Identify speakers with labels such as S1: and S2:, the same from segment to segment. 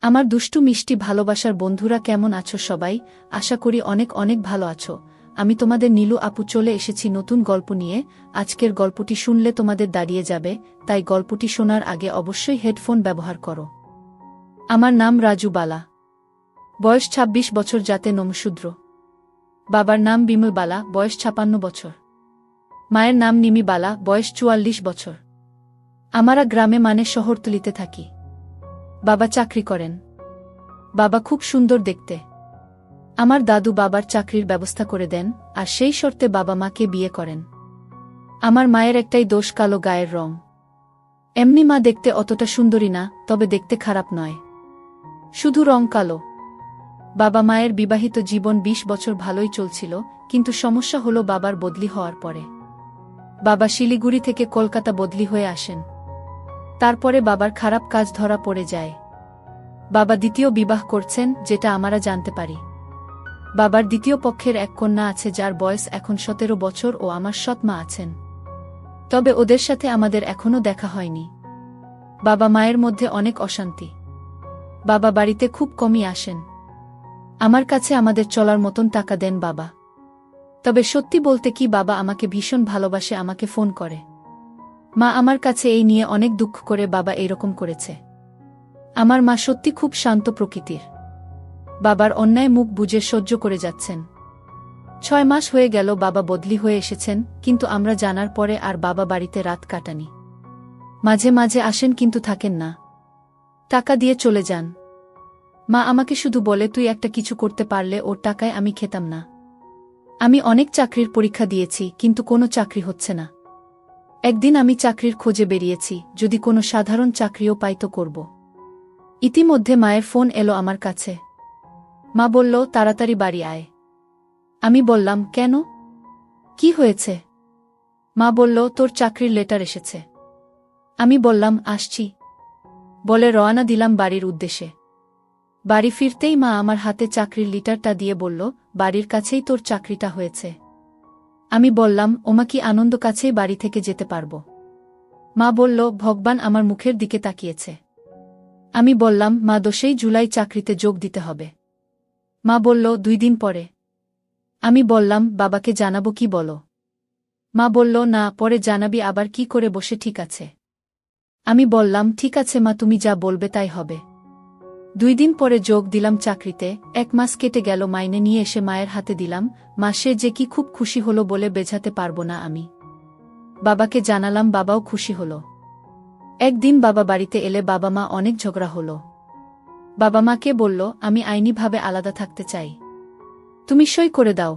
S1: আমার দুষ্টু মিষ্টি ভালোবাসার বন্ধুরা কেমন আছো সবাই? আশা করি অনেক অনেক ভালো আছো। আমি তোমাদের নীলু আপু চলে এসেছি নতুন গল্প নিয়ে। আজকের গল্পটি শুনলে তোমাদের দাঁড়িয়ে যাবে, তাই গল্পটি শোনার আগে অবশ্যই হেডফোন ব্যবহার করো। আমার নাম রাজু বালা। বয়স ২৬ বছর, জাতে নমশূদ্র। বাবার নাম বিমল বালা, বয়স ৫৬ বছর। মায়ের নাম নিমি বালা, বয়স ৪৪ বছর। আমরা গ্রামে মানে শহরতলিতে থাকি। বাবা চাকরি করেন। বাবা খুব সুন্দর দেখতে। আমার দাদু বাবার চাকরির ব্যবস্থা করে দেন, আর সেই শর্তে বাবা মাকে বিয়ে করেন। আমার মায়ের একটাই দোষ, কালো গায়ের রং। এমনি মা দেখতে অতটা সুন্দরী না, তবে দেখতে খারাপ নয়, শুধু রং কালো। বাবা মায়ের বিবাহিত জীবন ২০ বছর ভালোই চলছিল, কিন্তু সমস্যা হলো বাবার বদলি হওয়ার পরে। বাবা শিলিগুড়ি থেকে কলকাতা বদলি হয়ে আসেন। তারপরে বাবার খারাপ কাজ ধরা পড়ে যায়। বাবা দ্বিতীয় বিবাহ করছেন, যেটা আমরা জানতে পারি। বাবার দ্বিতীয় পক্ষের এক কন্যা আছে, যার বয়স এখন ১৭ বছর, ও আমার সৎ মা আছেন। তবে ওদের সাথে আমাদের এখনও দেখা হয়নি। বাবা মায়ের মধ্যে অনেক অশান্তি। বাবা বাড়িতে খুব কমই আসেন। আমার কাছে আমাদের চলার মতন টাকা দেন বাবা। তবে সত্যি বলতে কি, বাবা আমাকে ভীষণ ভালোবাসে, আমাকে ফোন করে। মা আমার কাছে এই নিয়ে অনেক দুঃখ করে বাবা এইরকম করেছে। আমার মা সত্যি খুব শান্ত প্রকৃতির। বাবার অন্যায় মুখ বুজে সহ্য করে যাচ্ছেন। ৬ মাস হয়ে গেল বাবা বদলি হয়ে এসেছেন, কিন্তু আমরা জানার পরে আর বাবা বাড়িতে রাত কাটানি। মাঝে মাঝে আসেন, কিন্তু থাকেন না। টাকা দিয়ে চলে যান। মা আমাকে শুধু বলে, তুই একটা কিছু করতে পারলে ওর টাকায় আমি খেতাম না। আমি অনেক চাকরির পরীক্ষা দিয়েছি, কিন্তু কোনো চাকরি হচ্ছে না। একদিন আমি চাকরির খোঁজে বেরিয়েছি, যদি কোনো সাধারণ চাকরিও পাই তো করব। ইতিমধ্যে মায়ের ফোন এলো আমার কাছে। মা বলল, তাড়াতাড়ি বাড়ি আয়। আমি বললাম, কেন? কি হয়েছে? মা বলল, তোর চাকরির লেটার এসেছে। আমি বললাম, আসছি। বলে রওনা দিলাম বাড়ির উদ্দেশ্যে। বাড়ি ফিরতেই মা আমার হাতে চাকরির লেটারটা দিয়ে বলল, বাড়ির কাছেই তোর চাকরিটা হয়েছে। আমি বললাম, ওমা, কি আনন্দ, কাছেই বাড়ি থেকে যেতে পারব। মা বলল, ভগবান আমার মুখের দিকে তাকিয়েছে। আমি বললাম, মা, ১০ই জুলাই চাকরিতে যোগ দিতে হবে। মা বলল, ২ দিন পরে। আমি বললাম, বাবাকে জানাবো কি বলো? মা বলল, না, পরে জানাবি, আবার কি করে বসে, ঠিক আছে। আমি বললাম, ঠিক আছে মা, তুমি যা বলবে তাই হবে। ২ দিন পরে যোগ দিলাম চাকরিতে। ১ মাস কেটে গেল, মাইনে নিয়ে এসে মায়ের হাতে দিলাম। মা সে যে কি খুব খুশি হলো বলে বোঝাতে পারবো না আমি। বাবাকে জানালাম, বাবাও খুশি হলো। একদিন বাবা বাড়িতে এলে বাবা মা অনেক ঝগড়া হলো। বাবা মাকে বলল, আমি আইনিভাবে আলাদা থাকতে চাই, তুমি সই করে দাও।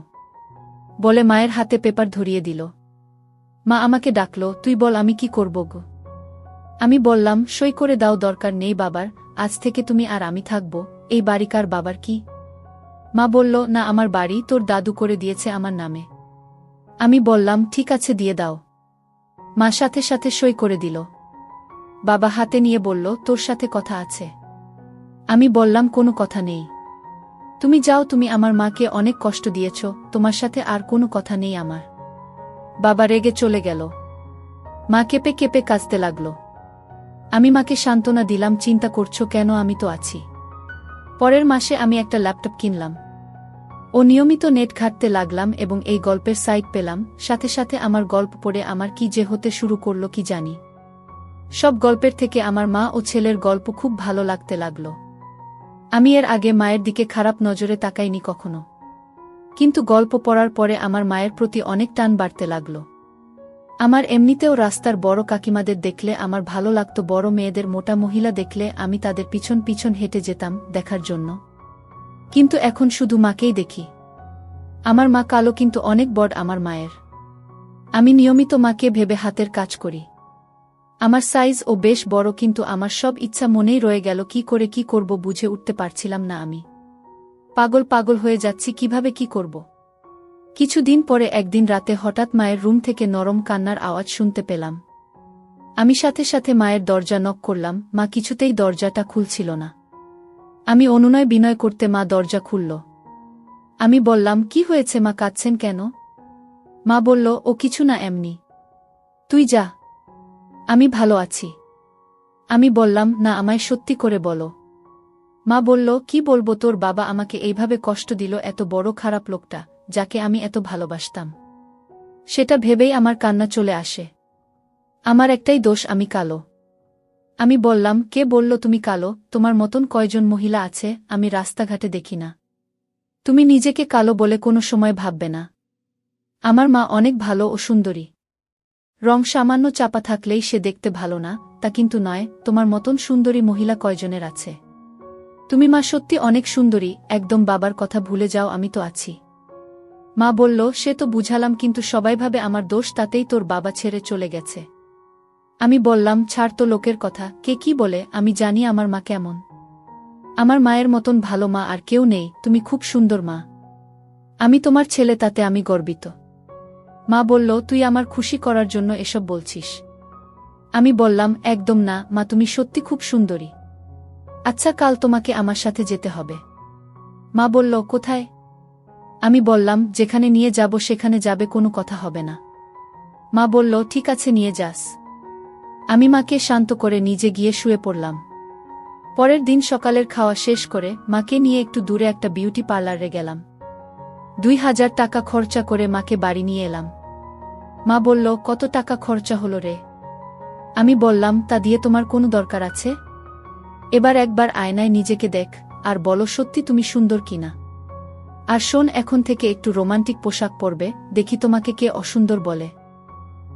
S1: বলে মায়ের হাতে পেপার ধরিয়ে দিল। মা আমাকে ডাকল, তুই বল আমি কি করব গো? আমি বললাম, সই করে দাও, দরকার নেই বাবার, আজ থেকে তুমি আর আমি থাকব। এই বাড়িকার বাবার কি? মা বলল, না, আমার বাড়ি তোর দাদু করে দিয়েছে আমার নামে। আমি বললাম, ঠিক আছে, দিয়ে দাও। মা সাথে সাথে সই করে দিল। বাবা হাতে নিয়ে বলল, তোর সাথে কথা আছে। আমি বললাম, কোনো কথা নেই, তুমি যাও, তুমি আমার মাকে অনেক কষ্ট দিয়েছ, তোমার সাথে আর কোনো কথা নেই আমার। বাবা রেগে চলে গেল। মা কেঁপে কেঁপে কাঁদতে লাগল। আমি মাকে সান্ত্বনা দিলাম, চিন্তা করছো কেন, আমি তো আছি। পরের মাসে আমি একটা ল্যাপটপ কিনলাম। ও নিয়মিত নেট ঘাঁটতে লাগলাম এবং এই গল্পের সাইট পেলাম। সাথে সাথে আমার গল্প পড়ে আমার কি যে হতে শুরু করলো কি জানি। সব গল্পের থেকে আমার মা ও ছেলের গল্প খুব ভালো লাগতে লাগল। আমি এর আগে মায়ের দিকে খারাপ নজরে তাকাইনি কখনো, কিন্তু গল্প পড়ার পরে আমার মায়ের প্রতি অনেক টান বাড়তে লাগল। আমার এমনিতেও রাস্তার বড় কাকিমাদের দেখলে আমার ভালো লাগত, বড় মেয়েদের, মোটা মহিলা দেখলে আমি তাদের পিছন পিছন হেঁটে যেতাম দেখার জন্য। কিন্তু এখন শুধু মাকেই দেখি। আমার মা কালো, কিন্তু অনেক বড় আমার মায়ের। আমি নিয়মিত মাকে ভেবে হাতের কাজ করি। আমার সাইজ ও বেশ বড়, কিন্তু আমার সব ইচ্ছা মনেই রয়ে গেল, কি করে কি করব বুঝে উঠতে পারছিলাম না। আমি পাগল পাগল হয়ে যাচ্ছি, কিভাবে কি করব। কিছুদিন পরে একদিন রাতে হঠাৎ মায়ের রুম থেকে নরম কান্নার আওয়াজ শুনতে পেলাম। আমি সাথে সাথে মায়ের দরজা নক করলাম। মা কিছুতেই দরজাটা খুলছিল না। আমি অনুনয় বিনয় করতে মা দরজা খুলল। আমি বললাম, কি হয়েছে মা, কাঁদছেন কেন? মা বলল, ও কিছু না, এমনি। তুই যা, আমি ভালো আছি। আমি বললাম, না, আমায় সত্যি করে বলো। মা বলল, কি বলবো, তোর বাবা আমাকে এইভাবে কষ্ট দিল, এত বড় খারাপ লোকটা, যাকে আমি এত ভালোবাসতাম। সেটা ভেবেই আমার কান্না চলে আসে। আমার একটাই দোষ, আমি কালো। আমি বললাম, কে বলল তুমি কালো? তোমার মতন কয়জন মহিলা আছে আমি রাস্তাঘাটে দেখি না। তুমি নিজেকে কালো বলে কোনো সময় ভাববে না। আমার মা অনেক ভালো ও সুন্দরী। রং সামান্য চাপা থাকলেই সে দেখতে ভালো না, তা কিন্তু নয়। তোমার মতন সুন্দরী মহিলা কয়জনের আছে? তুমি মা সত্যি অনেক সুন্দরী, একদম বাবার কথা ভুলে যাও, আমি তো আছি। মা বলল, সে তো বুঝালাম, কিন্তু সবাই ভাবে আমার দোষ, তাতেই তোর বাবা ছেড়ে চলে গেছে। আমি বললাম, ছাড় তো লোকের কথা, কে কি বলে, আমি জানি আমার মা কেমন। আমার মায়ের মতন ভালো মা আর কেউ নেই, তুমি খুব সুন্দর মা। আমি তোমার ছেলে, তাতে আমি গর্বিত। মা বলল, তুই আমার খুশি করার জন্য এসব বলছিস? আমি বললাম, একদম না মা, তুমি সত্যি খুব সুন্দরী। আচ্ছা, কাল তোমাকে আমার সাথে যেতে হবে। মা বলল, কোথায়? আমি বললাম, যেখানে নিয়ে যাব সেখানে যাবে, কোনো কথা হবে না। মা বলল, ঠিক আছে, নিয়ে যাস। আমি মাকে শান্ত করে নিজে গিয়ে শুয়ে পড়লাম। পরের দিন সকালের খাওয়া শেষ করে মাকে নিয়ে একটু দূরে একটা বিউটি পার্লারে গেলাম। 2000 টাকা খরচা করে মাকে বাড়ি নিয়ে এলাম। মা বলল, কত টাকা খরচা হলো রে? আমি বললাম, তা দিয়ে তোমার কোনো দরকার আছে? এবার একবার আয়নায় নিজেকে দেখ, আর বলো সত্যি তুমি সুন্দর কিনা। আর শোন, এখন থেকে একটু রোমান্টিক পোশাক পরবে, দেখি তোমাকে কে অসুন্দর বলে।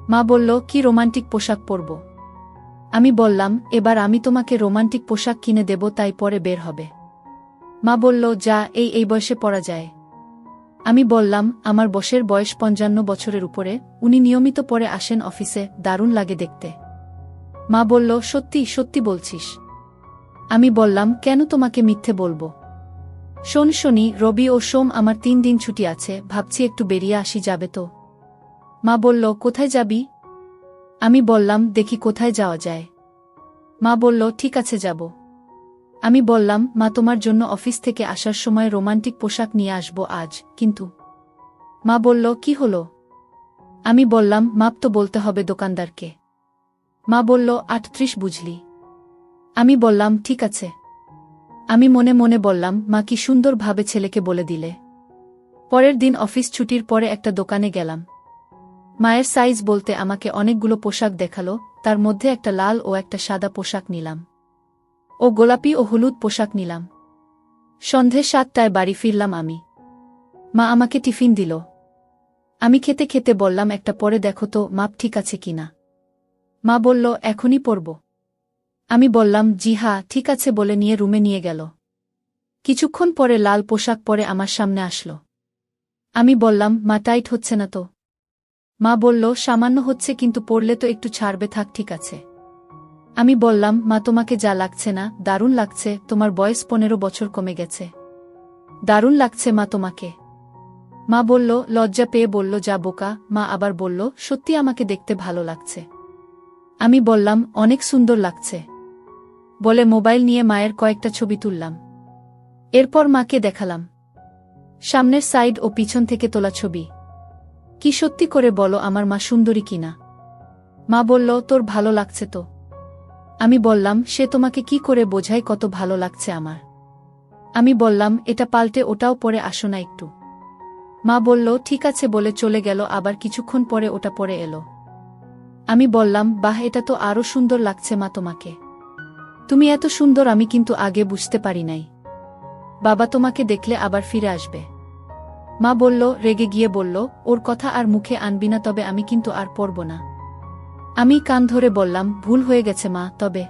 S1: মা বলল, কি রোমান্টিক পোশাক পরব? আমি বললাম, এবার আমি তোমাকে রোমান্টিক পোশাক কিনে দেব, তাই পরে বের হবে। মা বলল, যা, এই বয়সে পরা যায়? আমি বললাম, আমার বসের বয়স 55 বছরের উপরে, উনি নিয়মিত পরে আসেন অফিসে, দারুণ লাগে দেখতে। মা বলল, সত্যি সত্যি বলছিস? আমি বললাম, কেন তোমাকে মিথ্যে বলবো? শোন, শনি, রবি ও সোম আমার 3 দিন ছুটি আছে, ভাবছি একটু বেরিয়ে আসি, যাবে তো? মা বলল, কোথায় যাবি? আমি বললাম, দেখি কোথায় যাওয়া যায়। মা বলল, ঠিক আছে, যাব। আমি বললাম, মা, তোমার জন্য অফিস থেকে আসার সময় রোমান্টিক পোশাক নিয়ে আসবো আজ, কিন্তু। মা বলল, কি হলো? আমি বললাম, মাপ তো বলতে হবে দোকানদারকে। মা বলল, 38 বুঝলি? আমি বললাম, ঠিক আছে। আমি মনে মনে বললাম, মা কি সুন্দরভাবে ছেলেকে বলে দিলে। পরের দিন অফিস ছুটির পরে একটা দোকানে গেলাম। মায়ের সাইজ বলতে আমাকে অনেকগুলো পোশাক দেখালো, তার মধ্যে একটা লাল ও একটা সাদা পোশাক নিলাম, ও গোলাপি ও হলুদ পোশাক নিলাম। সন্ধে 7টায় বাড়ি ফিরলাম আমি। মা আমাকে টিফিন দিল। আমি খেতে খেতে বললাম, একটা পরে দেখো তো মাপ ঠিক আছে কিনা। মা বলল, এখনই পরব। আমি বললাম, জি হ্যাঁ, ঠিক আছে বলে নিয়ে রুমে নিয়ে গেল। কিছুক্ষণ পরে লাল পোশাক পরে আমার সামনে আসলো। আমি বললাম, মা, টাইট হচ্ছে না তো? মা বলল, সামান্য হচ্ছে, কিন্তু পরলে তো একটু ছাড়বে, থাক, ঠিক আছে। আমি বললাম, মা, তোমাকে যা লাগছে না, দারুণ লাগছে, তোমার বয়স 15 বছর কমে গেছে। দারুণ লাগছে মা তোমাকে। মা বলল, লজ্জা পেয়ে বলল, যা বোকা। মা আবার বলল, সত্যি আমাকে দেখতে ভালো লাগছে? আমি বললাম, অনেক সুন্দর লাগছে। বলে মোবাইল নিয়ে মায়ের কয়েকটা ছবি তুললাম। এরপর মাকে দেখালাম সামনের সাইড ও পিছন থেকে তোলা ছবি। কি সত্যি করে বলো আমার মা সুন্দরী কিনা? মা বলল, তোর ভালো লাগছে তো? আমি বললাম, সে তোমাকে কি করে বোঝাই কত ভালো লাগছে আমার? আমি বললাম, এটা পাল্টে ওটাও পরে আসো না একটু। মা বলল, ঠিক আছে বলে চলে গেল, আবার কিছুক্ষণ পরে ওটা পরে এলো। আমি বললাম, বাহ, এটা তো আরো সুন্দর লাগছে মা তোমাকে। তুমি এত সুন্দর আমি কিন্তু আগে বুঝতে পারি নাই। বাবা তোমাকে দেখলে আবার ফিরে আসবে। মা বলল, রেগে গিয়ে বলল, ওর কথা আর মুখে আনবি না, তবে আমি কিন্তু আর পরব না। আমি কান ধরে বললাম, ভুল হয়ে গেছে মা, তবে।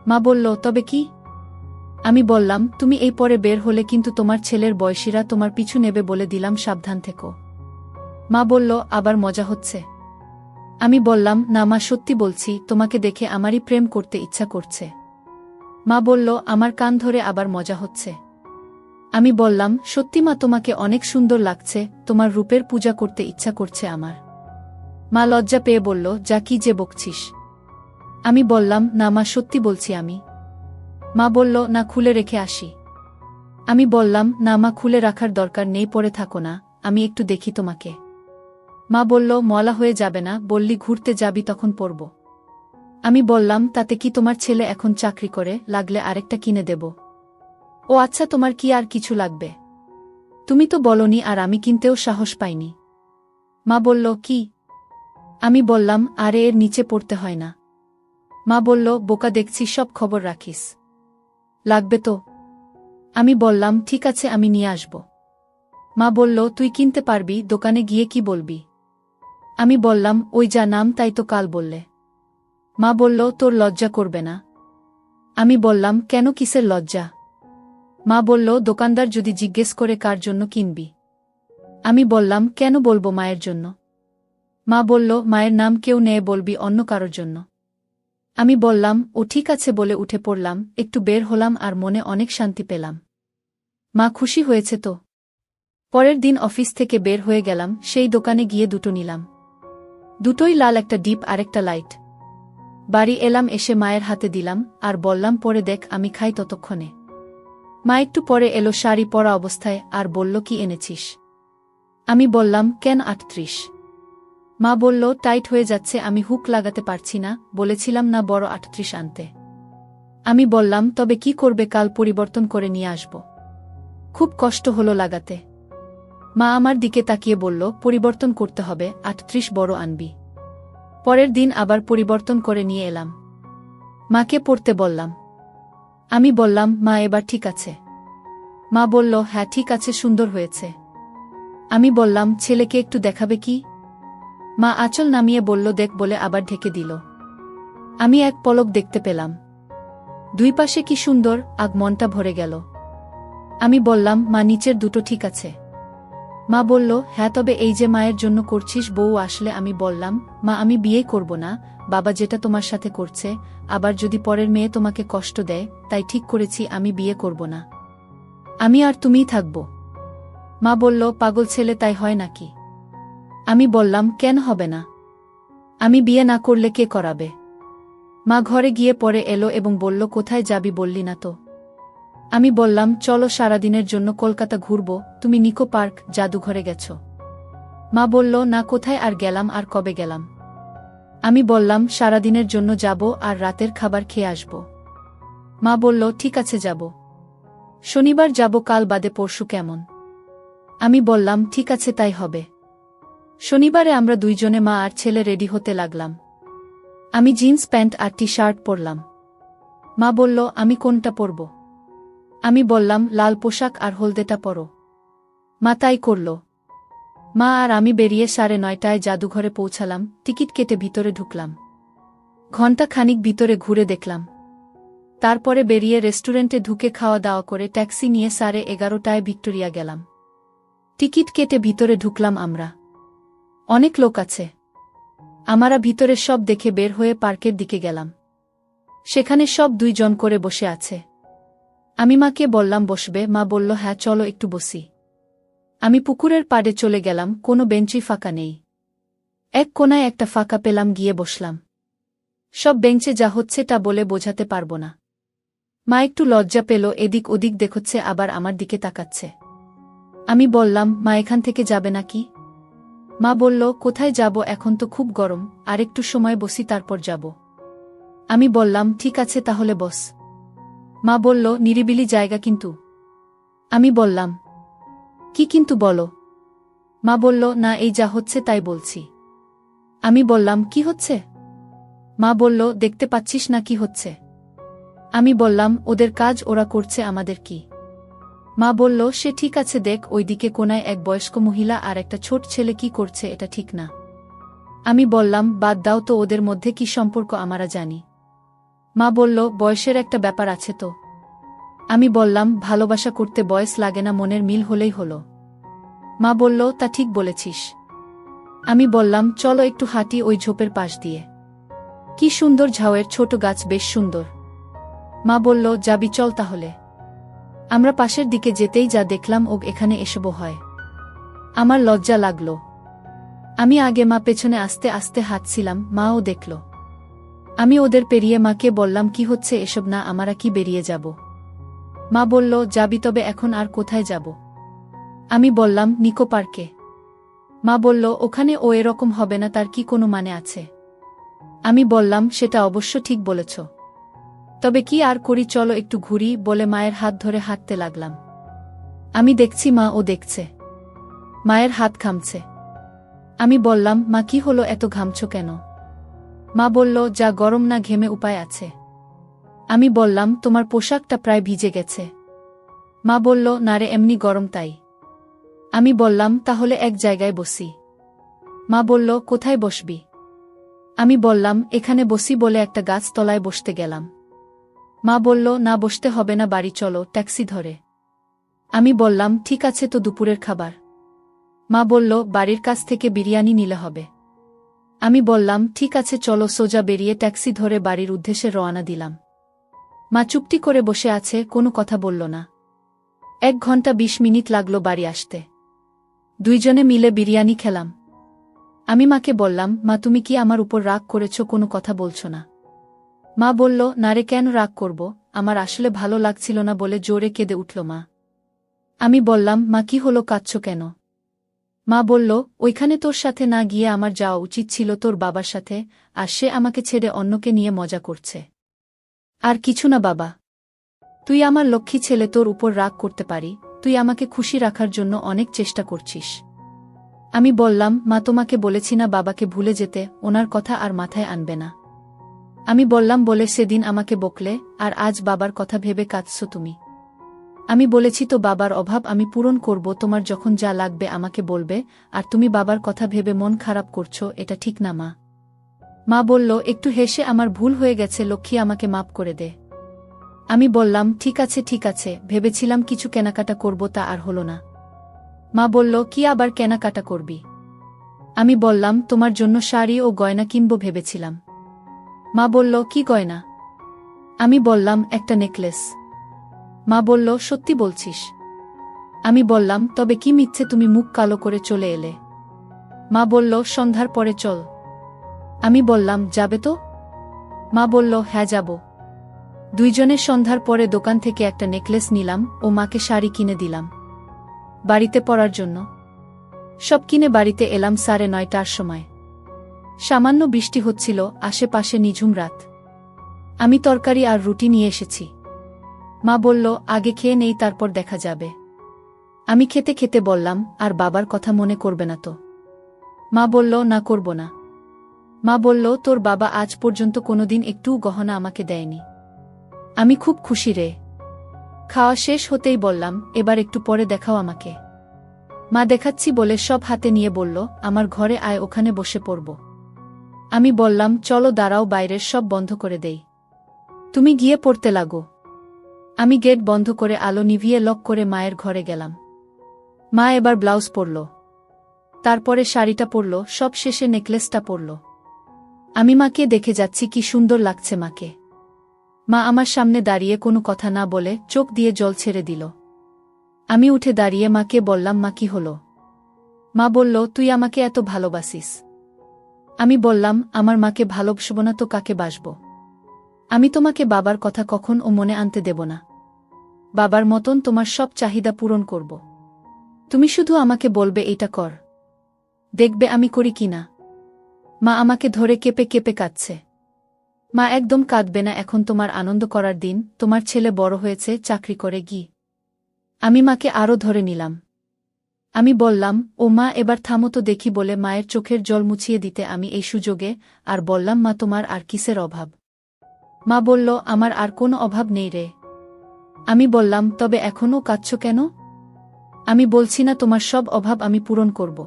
S1: মা বলল, তবে কি? আমি বললাম, তুমি এই পরে বের হলে কিন্তু তোমার ছেলের বয়সীরা তোমার পিছু নেবে, বলে দিলাম, সাবধান থেকো। মা বলল, আবার মজা হচ্ছে? আমি বললাম, না মা, সত্যি বলছি, তোমাকে দেখে আমারই প্রেম করতে ইচ্ছা করছে। মা বলল, আমার কান ধরে আবার মজা হচ্ছে? আমি বললাম, সত্যি মা, তোমাকে অনেক সুন্দর লাগছে, তোমার রূপের পূজা করতে ইচ্ছা করছে আমার। মা লজ্জা পেয়ে বলল, যা, কি যে বকছিস? আমি বললাম, না মা, সত্যি বলছি আমি। মা বলল, না, খুলে রেখে আসি। আমি বললাম, না মা, খুলে রাখার দরকার নেই, পরে থাকো না, আমি একটু দেখি তোমাকে। মা বলল, মলা হয়ে যাবে না, বললি ঘুরতে যাবি, তখন পরব। আমি বললাম, তাতে কি, তোমার ছেলে এখন চাকরি করে, লাগলে আরেকটা কিনে দেব। ও আচ্ছা, তোমার কি আর কিছু লাগবে? তুমি তো বলনি, আর আমি কিনতেও সাহস পাইনি। মা বলল, কি? আমি বললাম, আরে এর নিচে পড়তে হয় না। মা বলল, বোকা দেখছি, সব খবর রাখিস। লাগবে তো? আমি বললাম, ঠিক আছে, আমি নিয়ে আসব। মা বলল, তুই কিনতে পারবি, দোকানে গিয়ে কি বলবি? আমি বললাম, ওই যা নাম তাই তো কাল বললে। মা বলল, তোর লজ্জা করবে না? আমি বললাম, কেন, কিসের লজ্জা? মা বলল, দোকানদার যদি জিজ্ঞেস করে কার জন্য কিনবি? আমি বললাম, কেন বলবো মায়ের জন্য? মা বলল, মায়ের নাম কেউ নেয়, বলবি অন্য কারোর জন্য। আমি বললাম, ও ঠিক আছে বলে উঠে পড়লাম, একটু বের হলাম আর মনে অনেক শান্তি পেলাম। মা খুশি হয়েছে তো? পরের দিন অফিস থেকে বের হয়ে গেলাম, সেই দোকানে গিয়ে দুটো নিলাম। দুটোই লাল, একটা ডিপ আর একটা লাইট। বাড়ি এলাম, এসে মায়ের হাতে দিলাম আর বললাম, পরে দেখ, আমি খাই ততক্ষণে। মা একটু পরে এলো শাড়ি পরা অবস্থায় আর বলল, কি এনেছিস? আমি বললাম, কেন 38? মা বলল, টাইট হয়ে যাচ্ছে, আমি হুক লাগাতে পারছি না, বলেছিলাম না বড় 38 আনতে। আমি বললাম, তবে কি করবে, কাল পরিবর্তন করে নিয়ে আসব। খুব কষ্ট হলো লাগাতে। মা আমার দিকে তাকিয়ে বলল, পরিবর্তন করতে হবে, 38 বড় আনবি। পরের দিন আবার পরিবর্তন করে নিয়ে এলাম। মাকে পড়তে বললাম। আমি বললাম, মা এবার ঠিক আছে? মা বলল, হ্যাঁ ঠিক আছে, সুন্দর হয়েছে। আমি বললাম, ছেলেকে একটু দেখাবে কি? মা আঁচল নামিয়ে বলল, দেখ, বলে আবার ঢেকে দিল। আমি এক পলক দেখতে পেলাম। দুই পাশে কি সুন্দর, আগ মনটা ভরে গেল। আমি বললাম, মা নিচের দুটো ঠিক আছে? মা বলল, হ্যাঁ, তবে এই যে মায়ের জন্য করছিস, বউ আসলে? আমি বললাম, মা আমি বিয়ে করব না, বাবা যেটা তোমার সাথে করছে, আবার যদি পরের মেয়ে তোমাকে কষ্ট দেয়, তাই ঠিক করেছি আমি বিয়ে করব না। আমি আর তুমিই থাকব। মা বলল, পাগল ছেলে, তাই হয় নাকি? আমি বললাম, কেন হবে না? আমি বিয়ে না করলে কে করাবে? মা ঘরে গিয়ে পরে এলো এবং বলল, কোথায় যাবি বললি না তো? আমি বললাম, চলো সারাদিনের জন্য কলকাতা ঘুরব, তুমি নিকো পার্ক, জাদুঘরে গেছ। মা বলল, না, কোথায় আর গেলাম, আর কবে গেলাম? আমি বললাম, সারাদিনের জন্য যাব আর রাতের খাবার খেয়ে আসব। মা বলল, ঠিক আছে, যাব। শনিবার যাব, কাল বাদে পরশু কেমন? আমি বললাম, ঠিক আছে, তাই হবে। শনিবারে আমরা দুইজনে, মা আর ছেলে, রেডি হতে লাগলাম। আমি জিন্স প্যান্ট আর টি শার্ট পরলাম। মা বলল, আমি কোনটা পরব? আমি বললাম, লাল পোশাক আর হলদেটা পরো। মা তাই করল। মা আর আমি বেরিয়ে 9:30টায় জাদুঘরে পৌঁছালাম, টিকিট কেটে ভিতরে ঢুকলাম। ঘণ্টা খানিক ভিতরে ঘুরে দেখলাম। তারপরে বেরিয়ে রেস্টুরেন্টে ঢুকে খাওয়া দাওয়া করে ট্যাক্সি নিয়ে 11:30টায় ভিক্টোরিয়া গেলাম। টিকিট কেটে ভিতরে ঢুকলাম আমরা। অনেক লোক আছে। আমরা ভিতরে সব দেখে বের হয়ে পার্কের দিকে গেলাম। সেখানে সব 2 জন করে বসে আছে। আমি মাকে বললাম, বসবে? মা বলল, হ্যাঁ চলো একটু বসি। আমি পুকুরের পাড়ে চলে গেলাম, কোনো বেঞ্চই ফাঁকা নেই। এক কোনায় একটা ফাঁকা পেলাম, গিয়ে বসলাম। সব বেঞ্চে যা হচ্ছে তা বলে বোঝাতে পারব না। মা একটু লজ্জা পেল, এদিক ওদিক দেখছে, আবার আমার দিকে তাকাচ্ছে। আমি বললাম, মা এখান থেকে যাবে নাকি? মা বলল, কোথায় যাব, এখন তো খুব গরম, আর একটু সময় বসি তারপর যাব। আমি বললাম, ঠিক আছে তাহলে বস। মা বলল, নিরিবিলি জায়গা কিন্তু। আমি বললাম, কি কিন্তু বলো? মা বলল, না, এই যা হচ্ছে তাই বলছি। আমি বললাম, কি হচ্ছে? মা বলল, দেখতে পাচ্ছিস না কি হচ্ছে? আমি বললাম, ওদের কাজ ওরা করছে, আমাদের কি? মা বলল, সে ঠিক আছে, দেখ ওইদিকে কোনায় এক বয়স্ক মহিলা আর একটা ছোট ছেলে কি করছে, এটা ঠিক না। আমি বললাম, বাদ দাও তো, ওদের মধ্যে কি সম্পর্ক আমরা জানি। মা বলল, বয়সের একটা ব্যাপার আছে তো। আমি বললাম, ভালোবাসা করতে বয়স লাগে না, মনের মিল হলেই হলো। মা বলল, তা ঠিক বলেছিস। আমি বললাম, চলো একটু হাঁটি ওই ঝোপের পাশ দিয়ে। কি সুন্দর ঝাউয়ের ছোট গাছ, বেশ সুন্দর। মা বলল, যাবি, চল তাহলে। আমরা পাশের দিকে যেতেই যা দেখলাম, ও এখানে এসবও হয়। আমার লজ্জা লাগল। আমি আগে, মা পেছনে আস্তে আস্তে হাঁটছিলাম, মাও দেখল। আমি ওদের পেরিয়ে মাকে বললাম, কি হচ্ছে এসব, না আমরা কি বেরিয়ে যাব? মা বলল, যাবি, তবে এখন আর কোথায় যাব? আমি বললাম, নিকো পার্কে। মা বলল, ওখানে ও এরকম হবে না, তার কি কোনো মানে আছে? আমি বললাম, সেটা অবশ্য ঠিক বলেছ। তবে কি আর করি, চলো একটু ঘুরি বলে মায়ের হাত ধরে হাঁটতে লাগলাম। আমি দেখছি মা ও দেখছে। মায়ের হাত ঘামছে। আমি বললাম, মা কি হলো, এত ঘামছো কেন? মা বলল, যা গরম না ঘেমে উপায় আছে। আমি বললাম, তোমার পোশাকটা প্রায় ভিজে গেছে। মা বলল, না রে, এমনি গরম তাই। আমি বললাম, তাহলে এক জায়গায় বসি। মা বলল, কোথায় বসবি? আমি বললাম, এখানে বসি বলে একটা গাছ তলায় বসতে গেলাম। মা বলল, না বসতে হবে না, বাড়ি চলো, ট্যাক্সি ধরে। আমি বললাম, ঠিক আছে, তো দুপুরের খাবার? মা বলল, বাড়ির কাছ থেকে বিরিয়ানি নিলে হবে। আমি বললাম, ঠিক আছে চলো, সোজা বেরিয়ে ট্যাক্সি ধরে বাড়ির উদ্দেশ্যে রওনা দিলাম। মা চুপটি করে বসে আছে, কোনো কথা বলল না। 1 ঘন্টা 20 মিনিট লাগলো বাড়ি আসতে। দুইজনে মিলে বিরিয়ানি খেলাম। আমি মাকে বললাম, মা তুমি কি আমার উপর রাগ করেছ, কোনো কথা বলছো না? মা বলল, না রে, কেন রাগ করব, আমার আসলে ভালো লাগছিল না বলে জোরে কেঁদে উঠল মা। আমি বললাম, মা কি হলো, কাঁদছো কেন? মা বলল, ওইখানে তোর সাথে না গিয়ে আমার যাওয়া উচিত ছিল তোর বাবার সাথে, আর সে আমাকে ছেড়ে অন্যকে নিয়ে মজা করছে। আর কিছু না বাবা, তুই আমার লক্ষ্মী ছেলে, তোর উপর রাগ করতে পারি, তুই আমাকে খুশি রাখার জন্য অনেক চেষ্টা করছিস। আমি বললাম, মা তোমাকে বলেছি না বাবাকে ভুলে যেতে, ওনার কথা আর মাথায় আনবে না। আমি বললাম বলে সেদিন আমাকে বকলে, আর আজ বাবার কথা ভেবে কাঁদছো তুমি। আমি বলেছি তো বাবার অভাব আমি পূরণ করব, তোমার যখন যা লাগবে আমাকে বলবে, আর তুমি বাবার কথা ভেবে মন খারাপ করছো, এটা ঠিক না মা। মা বলল একটু হেসে, আমার ভুল হয়ে গেছে লক্ষ্মী, আমাকে মাপ করে দে। আমি বললাম, ঠিক আছে ঠিক আছে, ভেবেছিলাম কিছু কেনাকাটা করব, তা আর হলো না। মা বলল, কি আবার কেনাকাটা করবি? আমি বললাম, তোমার জন্য শাড়ি ও গয়না কিনব ভেবেছিলাম। মা বলল, কি গয়না? আমি বললাম, একটা নেকলেস। মা বলল, সত্যি বলছিস? আমি বললাম, তবে কি মিথ্যে তুমি মুখ কালো করে চলে এলে? মা বলল, সন্ধ্যার পরে চল। আমি বললাম, যাবে তো? মা বলল, হ্যাঁ যাব। দুইজনে সন্ধ্যার পরে দোকান থেকে একটা নেকলেস নিলাম ও মাকে শাড়ি কিনে দিলাম বাড়িতে পরার জন্য। সব কিনে বাড়িতে এলাম 9:30টার সময়। সামান্য বৃষ্টি হচ্ছিল, আশেপাশে নিঝুম রাত। আমি তরকারি আর রুটি নিয়ে এসেছি। মা বলল, আগে খেয়ে নেই, তারপর দেখা যাবে। আমি খেতে খেতে বললাম, আর বাবার কথা মনে করবে না তো? মা বলল, না করব না। মা বলল, তোর বাবা আজ পর্যন্ত কোনোদিন একটুও গহনা আমাকে দেয়নি। আমি খুব খুশি রে। খাওয়া শেষ হতেই বললাম, এবার একটু পরে দেখাও আমাকে। মা দেখাচ্ছি বলে সব হাতে নিয়ে বলল, আমার ঘরে আয়, ওখানে বসে পড়ব। আমি বললাম, চলো দাঁড়াও, বাইরের সব বন্ধ করে দেই, তুমি গিয়ে পড়তে লাগো। আমি গেট বন্ধ করে আলো নিভিয়ে লক করে মায়ের ঘরে গেলাম। মা এবার ব্লাউজ পরল, তারপরে শাড়িটা পরল, সব শেষে নেকলেসটা পরল। আমি মাকে দেখে যাচ্ছি, কি সুন্দর লাগছে মাকে। মা আমার সামনে দাঁড়িয়ে কোনো কথা না বলে চোখ দিয়ে জল ছেড়ে দিল। আমি উঠে দাঁড়িয়ে মাকে বললাম, মা কি হলো? মা বলল, তুই আমাকে এত ভালোবাসিস। আমি বললাম, আমার মাকে ভালোবাসব না তো কাকে বাসব? আমি তোমাকে বাবার কথা কখন ও মনে আনতে দেব না। বাবার মতন তোমার সব চাহিদা পূরণ করব। তুমি শুধু আমাকে বলবে এইটা কর, দেখবে আমি করি কিনা। মা আমাকে ধরে কেঁপে কেঁপে কাঁদছে। মা একদম কাঁদবে না, এখন তোমার আনন্দ করার দিন, তোমার ছেলে বড় হয়েছে, চাকরি করে গি। আমি মাকে আরও ধরে নিলাম। আমি বললাম, ও মা এবার থামো তো দেখি বলে মায়ের চোখের জল মুছিয়ে দিতে আমি এই সুযোগে আর বললাম, মা তোমার আর কিসের অভাব? মা বলল, আমার আর কোনো অভাব নেই রে। আমি বললাম, তবে এখনও কাঁদছো কেন? আমি বলছি না তোমার সব অভাব আমি পূরণ করব।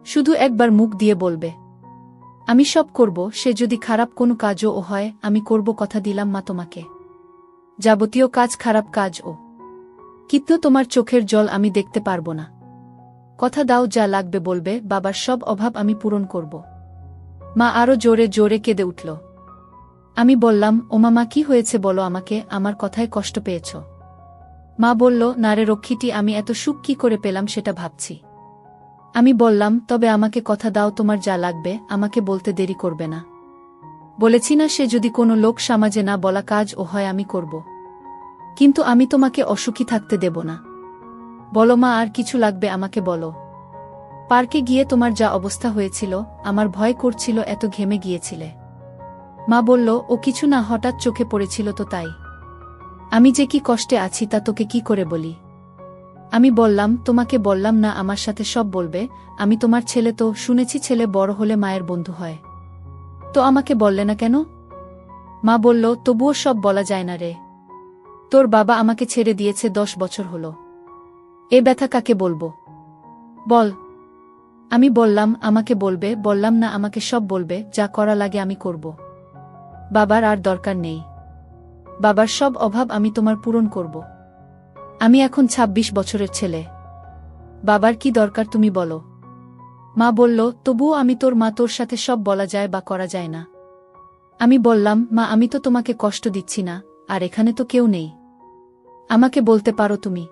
S1: শুধু একবার মুখ দিয়ে বলবে, আমি সব করব। সে যদি খারাপ কোনো কাজও হয় আমি করব, কথা দিলাম মা তোমাকে। যাবতীয় কাজ, খারাপ কাজ ও কিন্তু তোমার চোখের জল আমি দেখতে পারব না। কথা দাও, যা লাগবে বলবে, বাবার সব অভাব আমি পূরণ করব। মা আরো জোরে জোরে কেঁদে উঠল। আমি বললাম, ওমা মা কি হয়েছে বলো আমাকে, আমার কথায় কষ্ট পেয়েছ? মা বলল, না রে রক্ষীটি, আমি এত সুখ কি করে পেলাম সেটা ভাবছি। আমি বললাম, তবে আমাকে কথা দাও, তোমার যা লাগবে আমাকে বলতে দেরি করবে না। বলেছি না, সে যদি কোনো লোক সমাজে না বলা কাজ ও হয় আমি করব। কিন্তু আমি তোমাকে অসুখী থাকতে দেব না। বলো মা, আর কিছু লাগবে আমাকে বলো। পার্কে গিয়ে তোমার যা অবস্থা হয়েছিল, আমার ভয় করছিল, এত ঘেমে গিয়েছিলে। মা বলল, ও কিছু না, হঠাৎ চোখে পড়েছিল তো তাই। আমি যে কি কষ্টে আছি তা তোকে কি করে বলি। আমি বললাম, তোমাকে বললাম না আমার সাথে সব বলবে, আমি তোমার ছেলে তো, শুনেছি ছেলে বড় হলে মায়ের বন্ধু হয়। তো আমাকে বললে না কেন? মা বলল, তবুও সব বলা যায় না রে। তোর বাবা আমাকে ছেড়ে দিয়েছে 10 বছর হলো। এ ব্যথা কাকে বলবো বল। আমি বললাম, আমাকে বলবে, বললাম না আমাকে সব বলবে, যা করা লাগে আমি করব। বাবার আর দরকার নেই। বাবার সব অভাব আমি তোমার পূরণ করব। আমি এখন 26 বছরের ছেলে। বাবার কি দরকার তুমি বলো। মা বলল, তবুও আমি তোর মা, তোর সাথে সব বলা যায় বা করা যায় না। আমি বললাম, মা আমি তো তোমাকে কষ্ট দিচ্ছি না, আর এখানে তো কেউ নেই। আমাকে বলতে পারো তুমি।